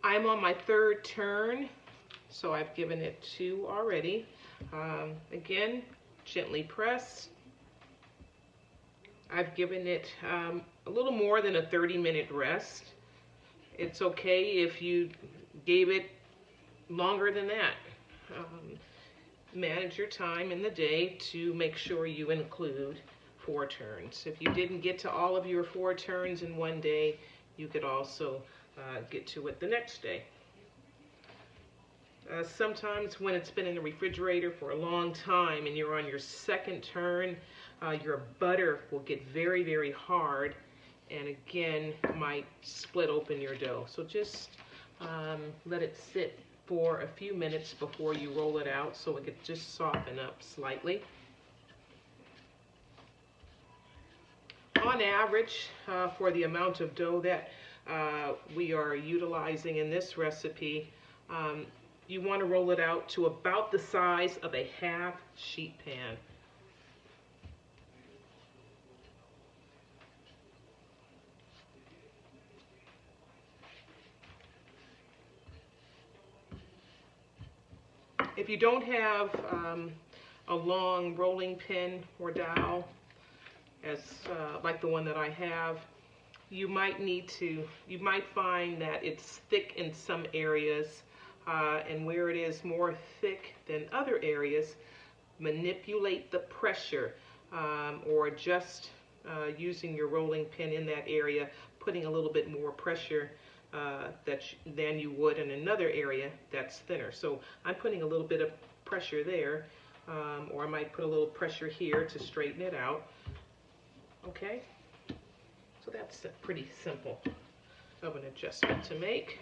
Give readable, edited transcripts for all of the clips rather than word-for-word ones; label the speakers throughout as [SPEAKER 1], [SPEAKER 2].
[SPEAKER 1] I'm on my third turn, so I've given it 2 already. Again, gently press. I've given it a little more than a 30-minute rest. It's okay if you gave it longer than that. Manage your time in the day to make sure you include 4 turns. If you didn't get to all of your 4 turns in one day, you could also get to it the next day. Sometimes when it's been in the refrigerator for a long time and you're on your second turn, your butter will get very, very hard and again might split open your dough. So just let it sit for a few minutes before you roll it out so it could just soften up slightly. On average, for the amount of dough that we are utilizing in this recipe, you want to roll it out to about the size of a half sheet pan. If you don't have a long rolling pin or dowel, as like the one that I have, you might find that it's thick in some areas, and where it is more thick than other areas, manipulate the pressure, or just using your rolling pin in that area, putting a little bit more pressure than you would in another area that's thinner. So I'm putting a little bit of pressure there, or I might put a little pressure here to straighten it out. Okay, so that's pretty simple of an adjustment to make.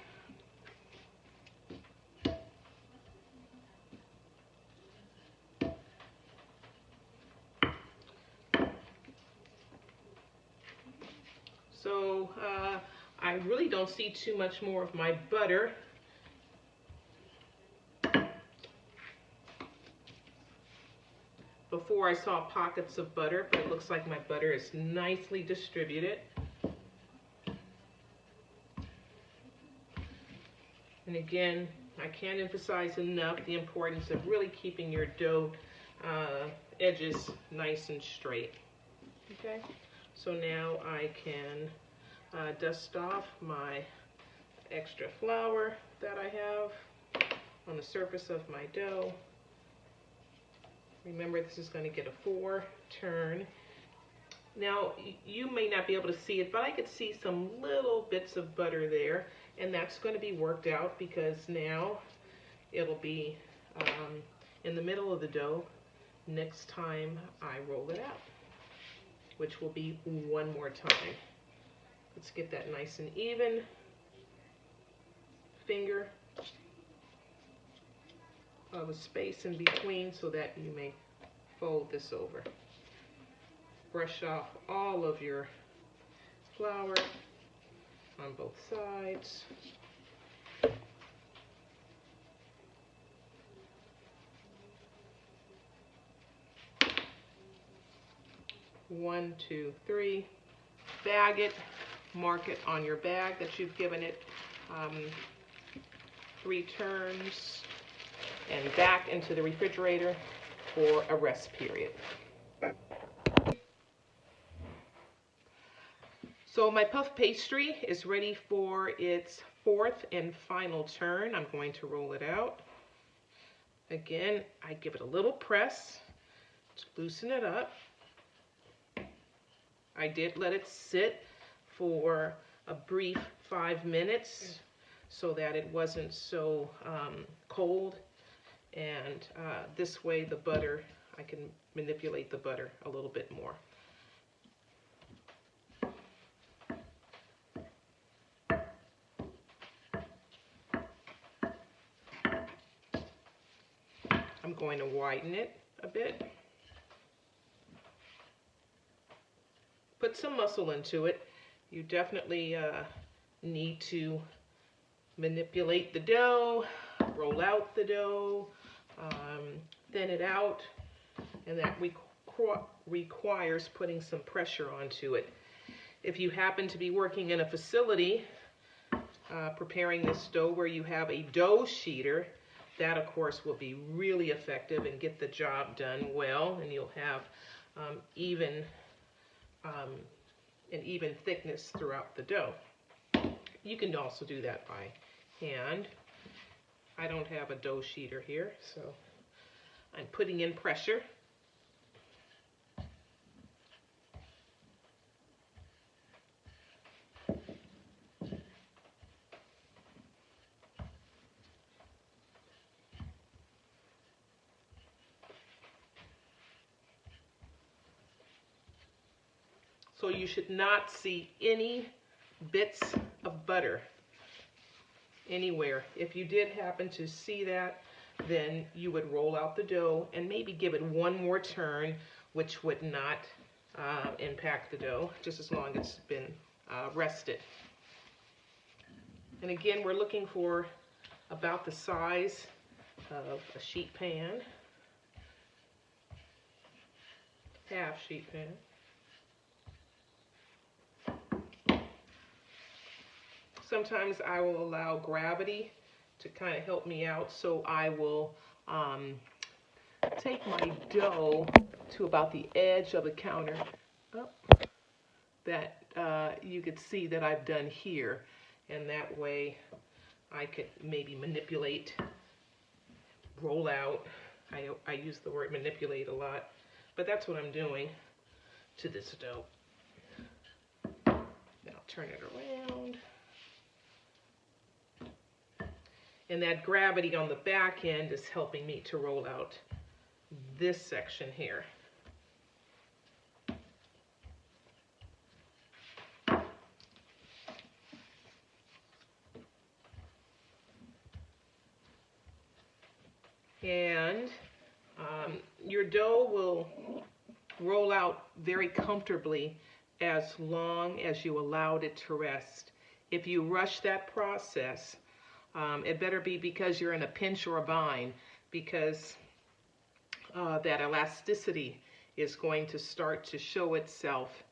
[SPEAKER 1] So I really don't see too much more of my butter. Before I saw pockets of butter, but it looks like my butter is nicely distributed. And again, I can't emphasize enough the importance of really keeping your dough edges nice and straight. Okay, so now I can dust off my extra flour that I have on the surface of my dough. Remember, this is going to get a 4 turn. Now, you may not be able to see it, but I could see some little bits of butter there, and that's going to be worked out because now it'll be in the middle of the dough next time I roll it out, which will be 1 more time. Let's get that nice and even. Finger of a space in between so that you may fold this over. Brush off all of your flour on both sides. One, two, three. Bag it. Mark it on your bag that you've given it 3 turns, and back into the refrigerator for a rest period. So my puff pastry is ready for its 4th and final turn. I'm going to roll it out. Again, I give it a little press to loosen it up. I did let it sit for a brief 5 minutes so that it wasn't so cold, and this way the butter, I can manipulate the butter a little bit more. I'm going to widen it a bit. Put some muscle into it. You definitely need to manipulate the dough, roll out the dough, thin it out, and that requires putting some pressure onto it. If you happen to be working in a facility preparing this dough where you have a dough sheeter, that of course will be really effective and get the job done well, and you'll have an even thickness throughout the dough. You can also do that by hand. I don't have a dough sheeter here, so I'm putting in pressure. So you should not see any bits of butter anywhere. If you did happen to see that, then you would roll out the dough and maybe give it one more turn, which would not impact the dough, just as long as it's been rested. And again, we're looking for about the size of a sheet pan, half sheet pan. Sometimes I will allow gravity to kind of help me out, so I will take my dough to about the edge of the counter that you could see that I've done here, and that way I could maybe manipulate, roll out. I use the word manipulate a lot, but that's what I'm doing to this dough. Then I'll turn it around. And that gravity on the back end is helping me to roll out this section here. And your dough will roll out very comfortably as long as you allowed it to rest. If you rush that process, it better be because you're in a pinch or a bind, because that elasticity is going to start to show itself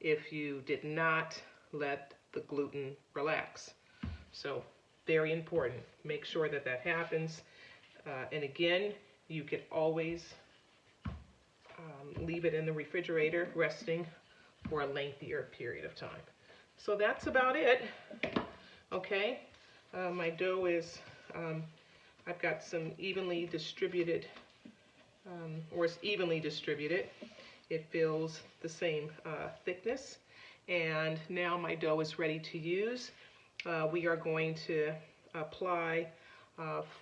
[SPEAKER 1] if you did not let the gluten relax. So very important. Make sure that that happens. And again, you could always leave it in the refrigerator resting for a lengthier period of time. So that's about it. Okay. My dough is, I've got some evenly distributed, or it's evenly distributed. It feels the same thickness. And now my dough is ready to use. We are going to apply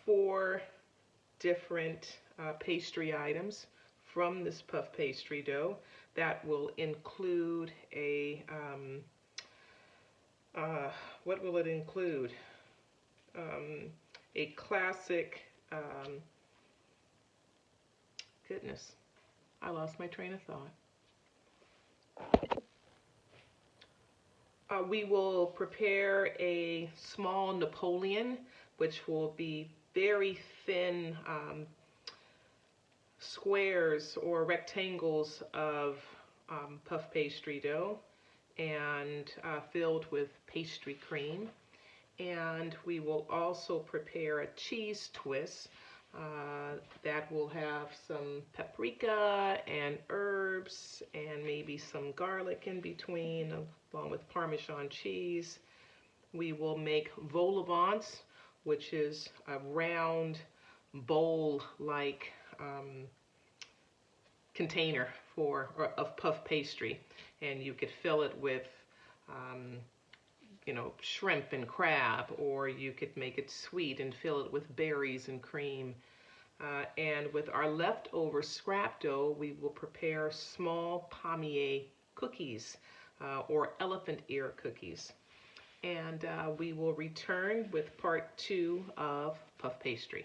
[SPEAKER 1] 4 different pastry items from this puff pastry dough. That will include a, what will it include? A classic, goodness, I lost my train of thought. We will prepare a small Napoleon, which will be very thin squares or rectangles of puff pastry dough, and filled with pastry cream. And we will also prepare a cheese twist that will have some paprika and herbs and maybe some garlic in between, along with Parmesan cheese. We will make vol au vents, which is a round bowl-like container of puff pastry, and you could fill it with shrimp and crab, or you could make it sweet and fill it with berries and cream. And with our leftover scrap dough, we will prepare small palmier cookies or elephant ear cookies. And we will return with part 2 of puff pastry.